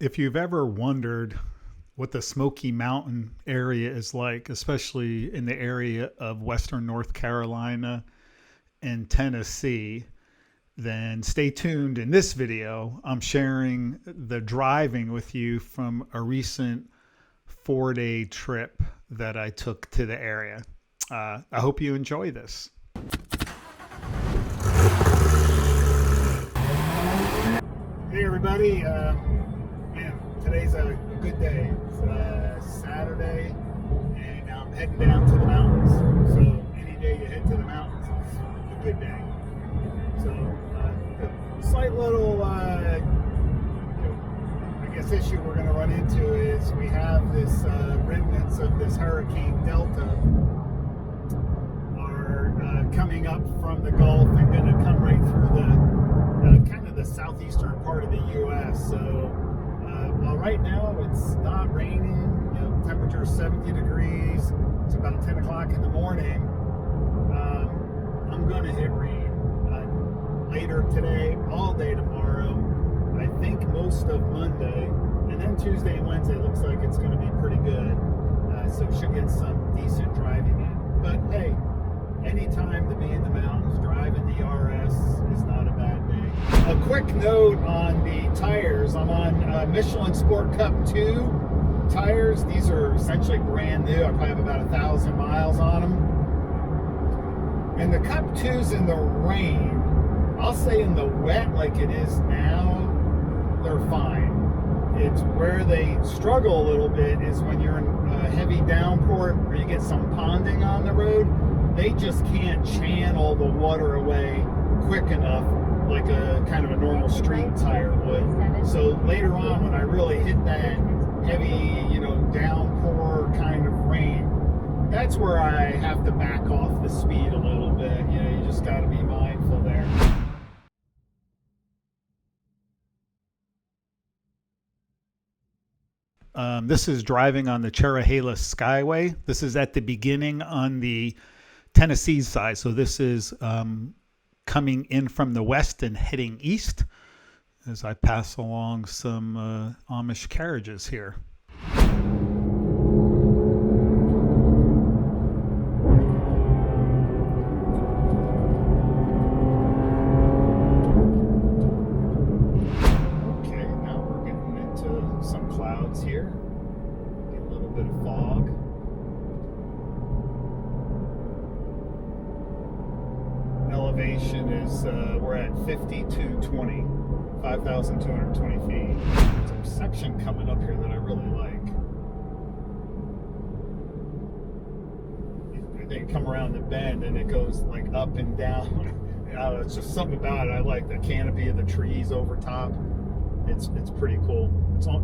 If you've ever wondered what the Smoky Mountain area is like, especially in the area of Western North Carolina and Tennessee, then stay tuned. In this video, I'm sharing the driving with you from a recent 4-day trip that I took to the area. I hope you enjoy this. Hey everybody, man, today's a good day. It's Saturday, and I'm heading down to the mountains. So any day you head to the mountains is a good day. So the slight little, I guess issue we're going to run into is we have this remnants of this Hurricane Delta are coming up from the Gulf and going to come right through the kind of the southeastern part of the U.S. So while right now it's not raining, temperature is 70 degrees, it's about 10 o'clock in the morning, I'm going to hit rain later today, all day tomorrow, I think most of Monday, and then Tuesday and Wednesday looks like it's going to be pretty good, so should get some decent driving in. But hey, any time to be in the mountains, driving the RS is not a bad day. A quick note on the tires. I'm on Michelin Sport Cup 2 tires. These are essentially brand new. I probably have about 1,000 miles on them. And the Cup 2s in the rain, I'll say in the wet like it is now, they're fine. It's where they struggle a little bit is when you're in a heavy downpour or you get some ponding on the road. They just can't channel the water away quick enough like a kind of a normal street tire would. So later on when I really hit that heavy, downpour kind of rain, that's where I have to back off the speed a little bit. You just got to be mindful there. This is driving on the Cherohala Skyway. This is at the beginning on the Tennessee side. So this is coming in from the west and heading east as I pass along some Amish carriages here. Okay, now we're getting into some clouds here. Get a little bit of fog. Elevation is, we're at 5,220, 5,220 feet. There's a section coming up here that I really like. They come around the bend and it goes like up and down. It's just something about it. I like the canopy of the trees over top. It's pretty cool.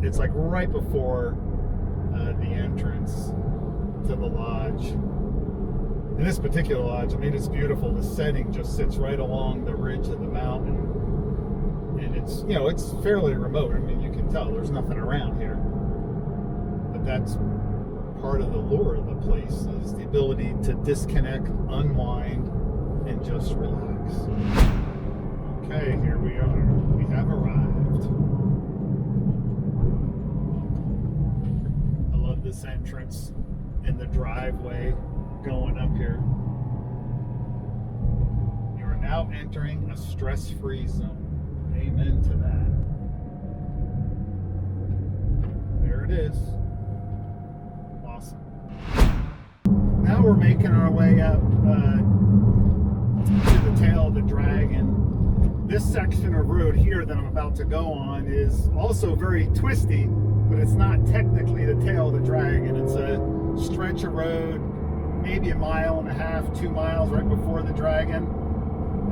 It's like right before the entrance to the lodge. In this particular lodge, I mean, it's beautiful. The setting just sits right along the ridge of the mountain. And it's, it's fairly remote. I mean, you can tell there's nothing around here. But that's part of the lure of the place, is the ability to disconnect, unwind, and just relax. Okay, here we are. We have arrived. I love this entrance in the driveway going up here. You are now entering a stress-free zone. Amen to that. There it is. Awesome. Now we're making our way up to the tail of the dragon. This section of road here that I'm about to go on is also very twisty, but it's not technically the tail of the dragon. It's a stretch of road, maybe 1.5 miles, 2 miles right before the dragon.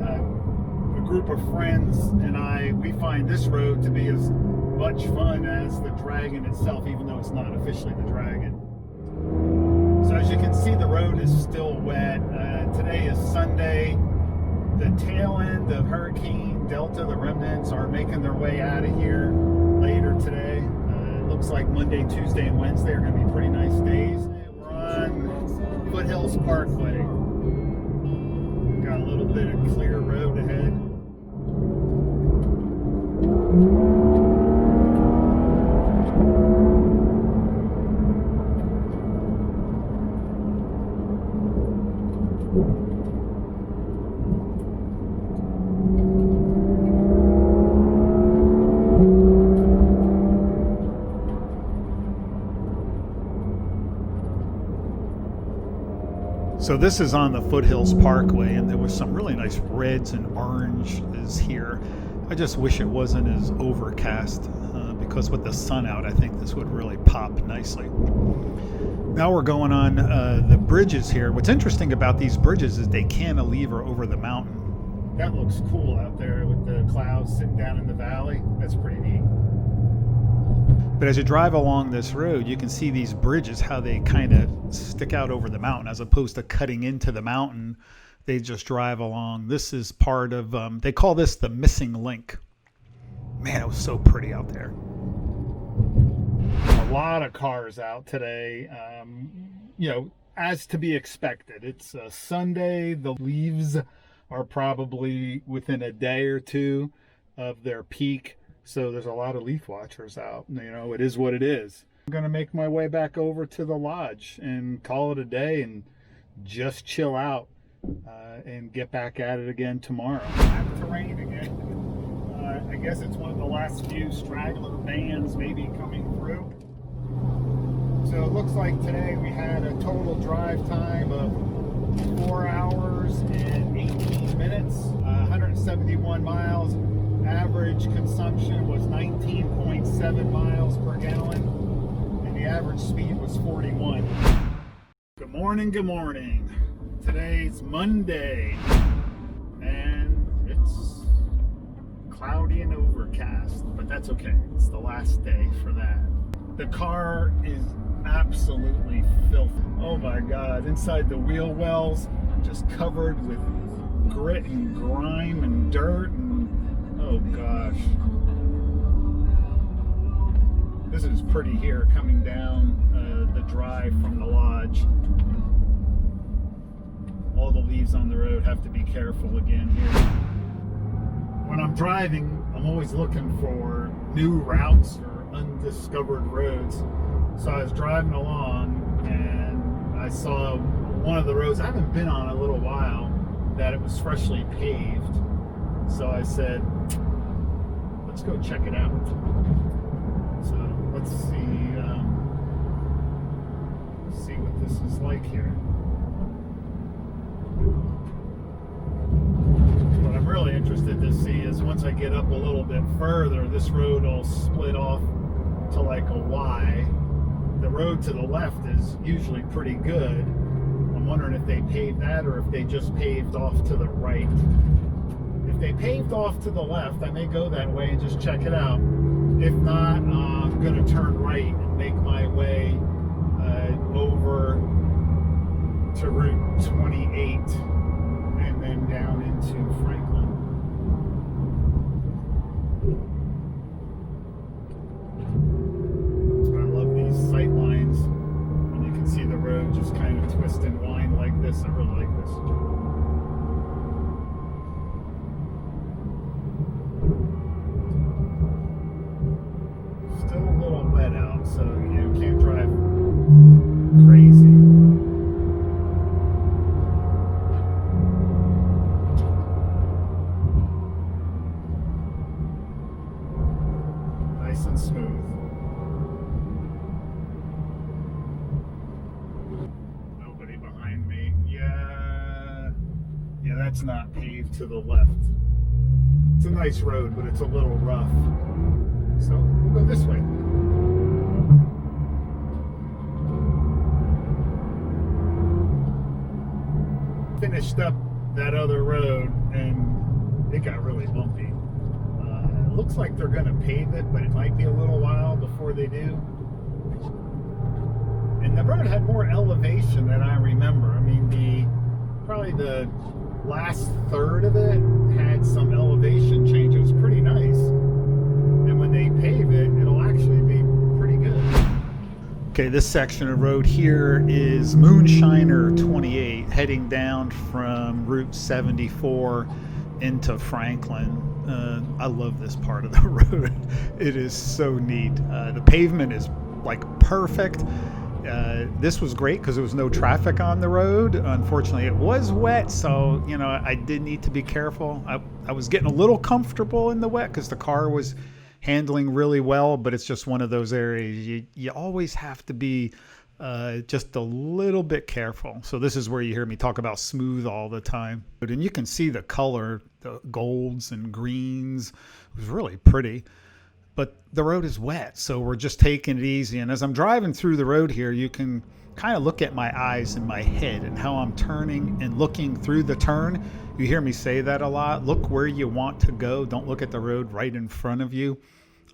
A group of friends and we find this road to be as much fun as the dragon itself, even though it's not officially the dragon. So as you can see, the road is still wet. Today is Sunday. The tail end of Hurricane Delta, the remnants, are making their way out of here later today. It looks like Monday, Tuesday, and Wednesday are going to be pretty nice days. We're on Foothills Parkway. Got a little bit of clear road ahead. So this is on the Foothills Parkway, and there was some really nice reds and oranges here. I just wish it wasn't as overcast, because with the sun out, I think this would really pop nicely. Now we're going on the bridges here. What's interesting about these bridges is they cantilever over the mountain. That looks cool out there with the clouds sitting down in the valley. That's pretty neat. But as you drive along this road, you can see these bridges, how they kind of stick out over the mountain as opposed to cutting into the mountain. They just drive along. This is part of, they call this the missing link. Man, it was so pretty out there. A lot of cars out today, you know, as to be expected. It's a Sunday. The leaves are probably within a day or two of their peak. So there's a lot of leaf watchers out. You know, it is what it is. I'm going to make my way back over to the lodge and call it a day and just chill out and get back at it again tomorrow. Back to rain again. I guess it's one of the last few straggler bands maybe coming through. So it looks like today we had a total drive time of 4 hours and 18 minutes, 171 miles. Average consumption was 19.7 miles per gallon, and the average speed was 41. Good morning, good morning. Today's Monday, and it's cloudy and overcast, but that's okay. It's the last day for that. The car is absolutely filthy. Oh my God, inside the wheel wells, just covered with grit and grime and dirt, and oh gosh. This is pretty here coming down the drive from the lodge. All the leaves on the road, have to be careful again here. When I'm driving, I'm always looking for new routes or undiscovered roads. So I was driving along and I saw one of the roads I haven't been on in a little while, that it was freshly paved. So I said, let's go check it out. So let's see what this is like here. What I'm really interested to see is once I get up a little bit further, this road will split off to like a Y. The road to the left is usually pretty good. I'm wondering if they paved that or if they just paved off to the right. If they paved off to the left, I may go that way and just check it out. If not, I'm going to turn right and make my way over to Route 28 and then down into Franklin. I love these sight lines when you can see the road just kind of twist and wind like this. I really like this. Still a little wet out, so you can't drive crazy. Nice and smooth. Nobody behind me. Yeah, that's not paved to the left. It's a nice road, but it's a little rough. So we'll go this way. Finished up that other road and it got really bumpy. It looks like they're going to pave it, but it might be a little while before they do. And the road had more elevation than I remember. I mean, probably the last third of it had some elevation change. It was pretty nice. And when they pave it, it'll actually be pretty good. Okay, this section of road here is Moonshiner 28, heading down from Route 74 into Franklin. I love this part of the road. It is so neat. The pavement is like perfect. This was great because there was no traffic on the road. Unfortunately, it was wet, so you know I did need to be careful. I was getting a little comfortable in the wet because the car was handling really well, but it's just one of those areas you always have to be just a little bit careful. So this is where you hear me talk about smooth all the time. And you can see the color, the golds and greens. It was really pretty. But the road is wet, so we're just taking it easy. And as I'm driving through the road here, you can kind of look at my eyes and my head and how I'm turning and looking through the turn. You hear me say that a lot. Look where you want to go. Don't look at the road right in front of you.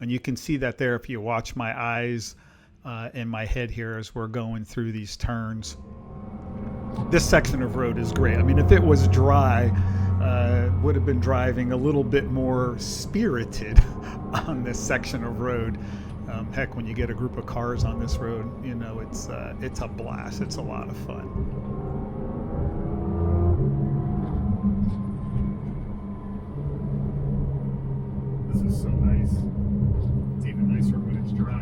And you can see that there if you watch my eyes and my head here as we're going through these turns. This section of road is great. I mean, if it was dry, would have been driving a little bit more spirited on this section of road. Heck, when you get a group of cars on this road, you know, it's a blast. It's a lot of fun. This is so nice. It's even nicer when it's dry.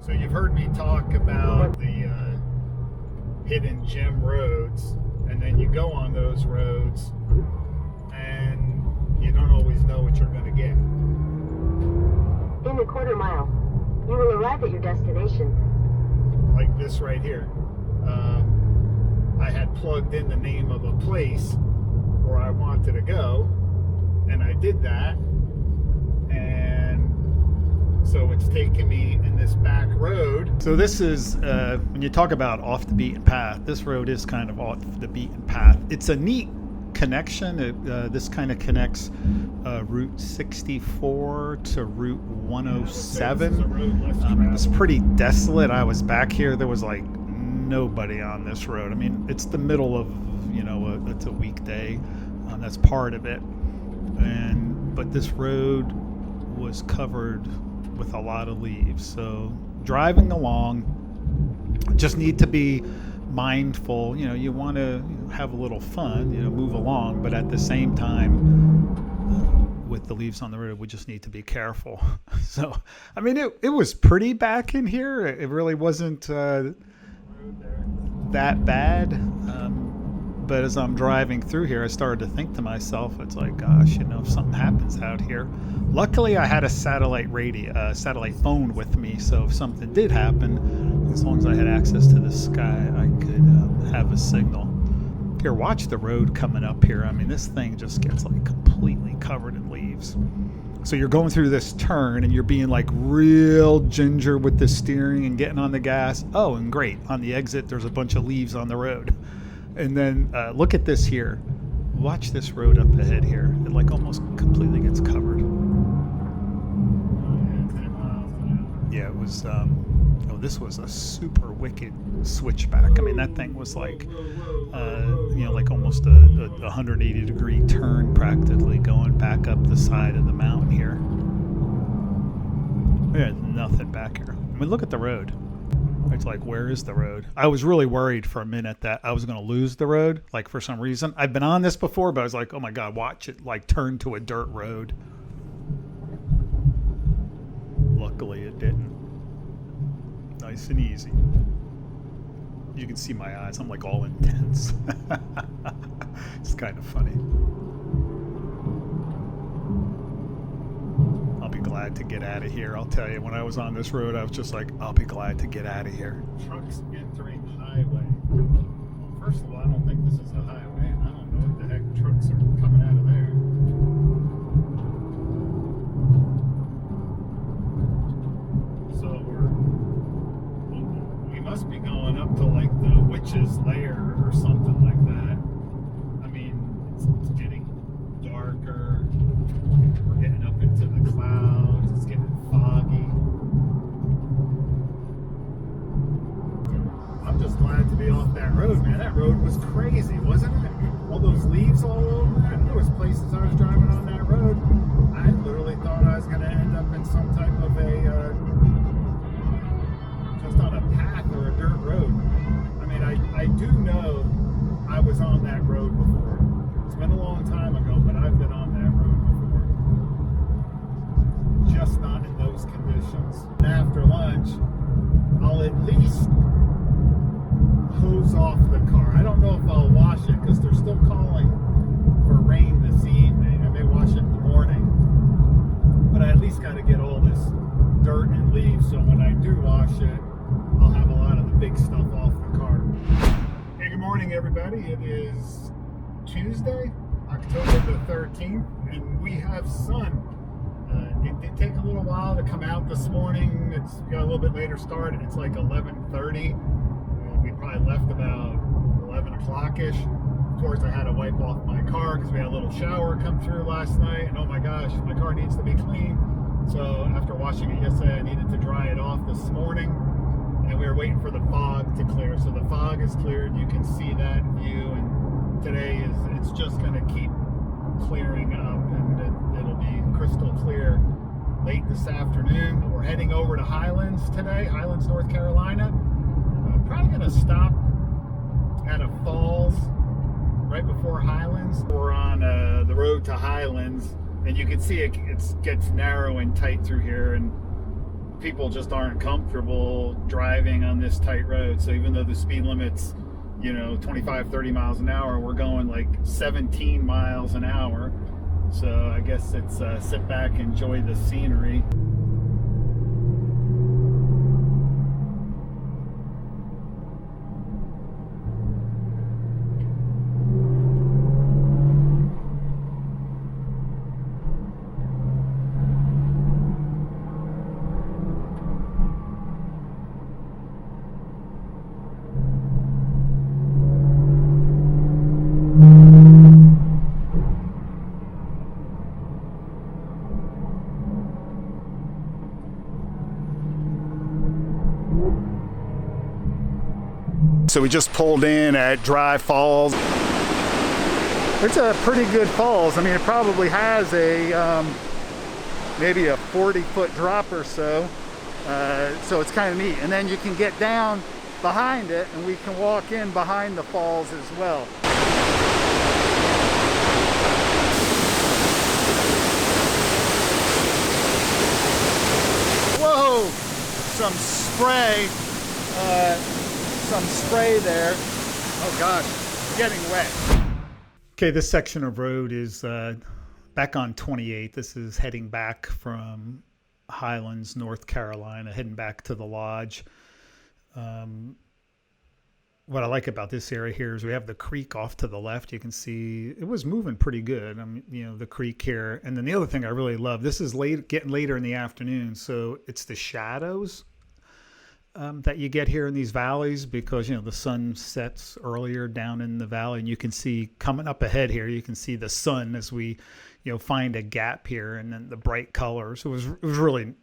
So you've heard me talk about the hidden gem roads, and then you go on those roads and you don't always know what you're going to get. In a quarter mile, you will arrive at your destination. Like this right here. I had plugged in the name of a place where I wanted to go, and I did that, and so it's taking me in this back road. So this is, when you talk about off the beaten path, this road is kind of off the beaten path. It's a neat connection. This kind of connects Route 64 to Route 107. It was pretty desolate. I was back here. There was like nobody on this road. I mean, it's the middle of, you know, it's a weekday. That's part of it. But this road was covered with a lot of leaves. So driving along, just need to be mindful. You know, you want to have a little fun, you know, move along, but at the same time, with the leaves on the road, we just need to be careful. So, I mean, it was pretty back in here. It really wasn't that bad. But as I'm driving through here, I started to think to myself, it's like, gosh, you know, if something happens out here. Luckily, I had a satellite phone with me, so if something did happen, as long as I had access to the sky, I could have a signal. Here, watch the road coming up here. I mean, this thing just gets like completely covered in leaves. So you're going through this turn and you're being like real ginger with the steering and getting on the gas. Oh, and great. On the exit, there's a bunch of leaves on the road. And then look at this here. Watch this road up ahead here. It like almost completely gets covered. Yeah, it was, this was a super wicked switchback. I mean, that thing was like, you know, like almost a 180 degree turn practically going back up the side of the mountain here. There's nothing back here. I mean, look at the road. It's like, where is the road? I was really worried for a minute that I was going to lose the road, like for some reason. I've been on this before, but I was like, oh my God, watch it like turn to a dirt road. Luckily it didn't. Nice and easy. You can see my eyes. I'm like all intense. It's kind of funny. I'll be glad to get out of here. I'll tell you, when I was on this road, I was just like, I'll be glad to get out of here. Trucks entering highway. Well, first of all, I don't think this is a highway. I don't know what the heck trucks are coming out of there. So we must be going up to like the Witch's Lair or something like that. I mean, it's getting darker. We're getting up into the clouds. It's getting foggy. I'm just glad to be off that road, man. That road was crazy, wasn't it? All those leaves all over it. There was places I was driving on that road. I literally thought I was going to end up in some type of a, just on a path or a dirt road. I mean, I do know I was on that road before. It's been a long time ago, but I've been on that road before. Just not in those conditions. And after lunch, I'll at least hose off the car. I don't know if I'll wash it because they're still calling for rain this evening. I may wash it in the morning, but I at least got to get all this dirt and leaves, so when I do wash it, I'll have a lot of the big stuff off the car. Hey, good morning, everybody. It is Tuesday, October the 13th, and we have sun. It did take a little while to come out this morning. It's got a little bit later start. It's like 11:30. We probably left about 11 o'clock-ish. Of course, I had to wipe off my car because we had a little shower come through last night, and oh my gosh, my car needs to be clean. So after washing it yesterday, I needed to dry it off this morning, and we were waiting for the fog to clear. So the fog is cleared. You can see that view, and today it's just going to keep clearing up, and it'll be crystal clear late this afternoon. We're heading over to Highlands today, Highlands, North Carolina. I'm probably going to stop at a falls right before Highlands. We're on the road to Highlands, and you can see it gets narrow and tight through here, and people just aren't comfortable driving on this tight road. So even though the speed limit's 25-30 miles an hour, we're going like 17 miles an hour. So I guess it's sit back, enjoy the scenery. So we just pulled in at Dry Falls. It's a pretty good falls. I mean, it probably has a maybe a 40-foot drop or so. So it's kind of neat. And then you can get down behind it, and we can walk in behind the falls as well. Whoa! Some spray. Some spray there. Oh gosh, getting wet. Okay, this section of road is back on 28. This is heading back from Highlands, North Carolina, heading back to the lodge. What I like about this area here is we have the creek off to the left. You can see it was moving pretty good. The creek here. And then the other thing I really love, this is getting later in the afternoon, so it's the shadows that you get here in these valleys, because the sun sets earlier down in the valley, and you can see coming up ahead here, you can see the sun as we find a gap here, and then the bright colors. It was really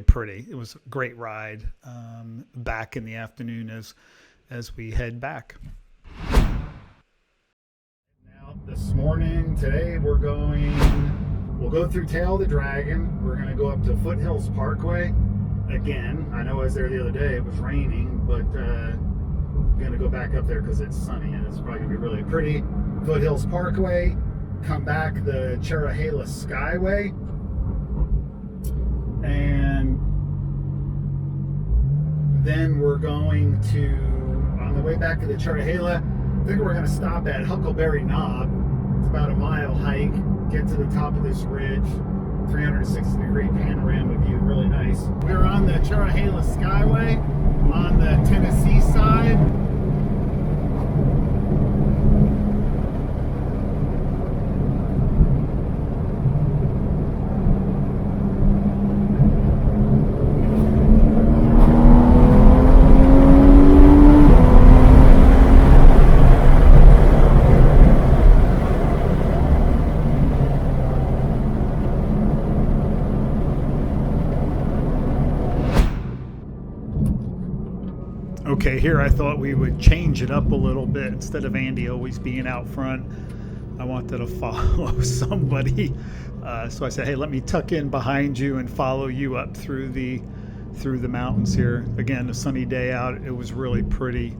pretty. It was a great ride back in the afternoon as we head back. Now this morning, today we'll go through Tail of the Dragon. We're going to go up to Foothills Parkway. Again, I know I was there the other day, it was raining, but I'm going to go back up there because it's sunny and it's probably going to be really pretty. Foothills Parkway, come back the Cherohala Skyway, and then we're going to, on the way back to the Cherohala, I think we're going to stop at Huckleberry Knob. It's about a mile hike, get to the top of this ridge. 360-degree panorama view, really nice. We're on the Cherohala Skyway on the Tennessee side. Okay, here I thought we would change it up a little bit. Instead of Andy always being out front, I wanted to follow somebody. So I said, hey, let me tuck in behind you and follow you up through the mountains here. Again, a sunny day out. It was really pretty.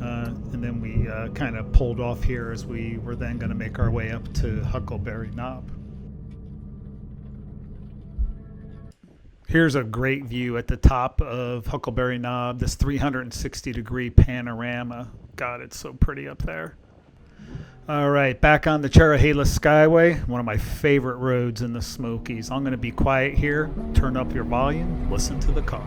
And then we kind of pulled off here as we were then going to make our way up to Huckleberry Knob. Here's a great view at the top of Huckleberry Knob, this 360-degree panorama. God, it's so pretty up there. All right, back on the Cherohala Skyway, one of my favorite roads in the Smokies. I'm going to be quiet here, turn up your volume, listen to the car.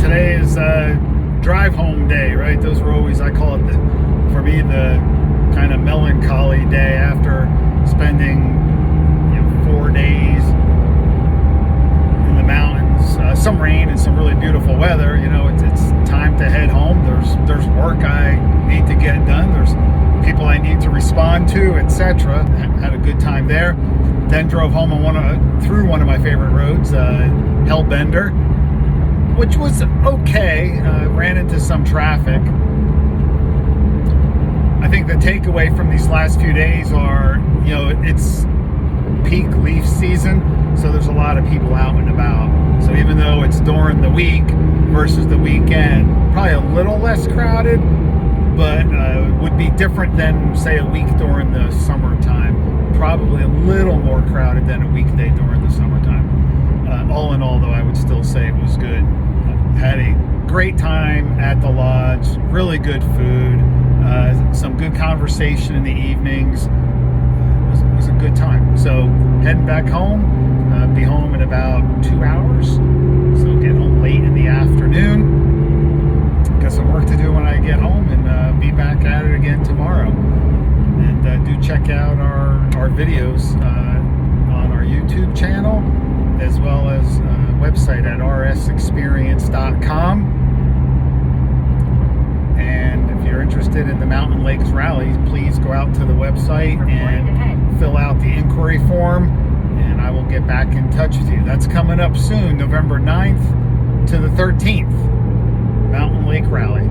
Today is drive home day, right? Those were always, I call it, for me, the kind of melancholy day after spending 4 days in the mountains, some rain and some really beautiful weather. It's time to head home. There's work I need to get done. There's people I need to respond to, etc. Had a good time there. Then drove home on through one of my favorite roads, Hellbender, which was okay. Ran into some traffic. I think the takeaway from these last few days are, it's peak leaf season, so there's a lot of people out and about. So even though it's during the week versus the weekend, probably a little less crowded, but would be different than, say, a week during the summertime. Probably a little more crowded than a weekday during the summertime. All in all, though, I would still say it was good. Had a great time at the lodge, really good food, some good conversation in the evenings. It was a good time. So heading back home, be home in about 2 hours. So get home late in the afternoon. Got some work to do when I get home, and be back at it again tomorrow. And do check out our videos on our YouTube channel, as well as website at rsxperience.com. And if you're interested in the Mountain Lakes Rally, please go out to the website and fill out the inquiry form, and I will get back in touch with you. That's coming up soon, November 9th to the 13th, Mountain Lake Rally.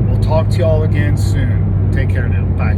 We'll talk to you all again soon. Take care now. Bye.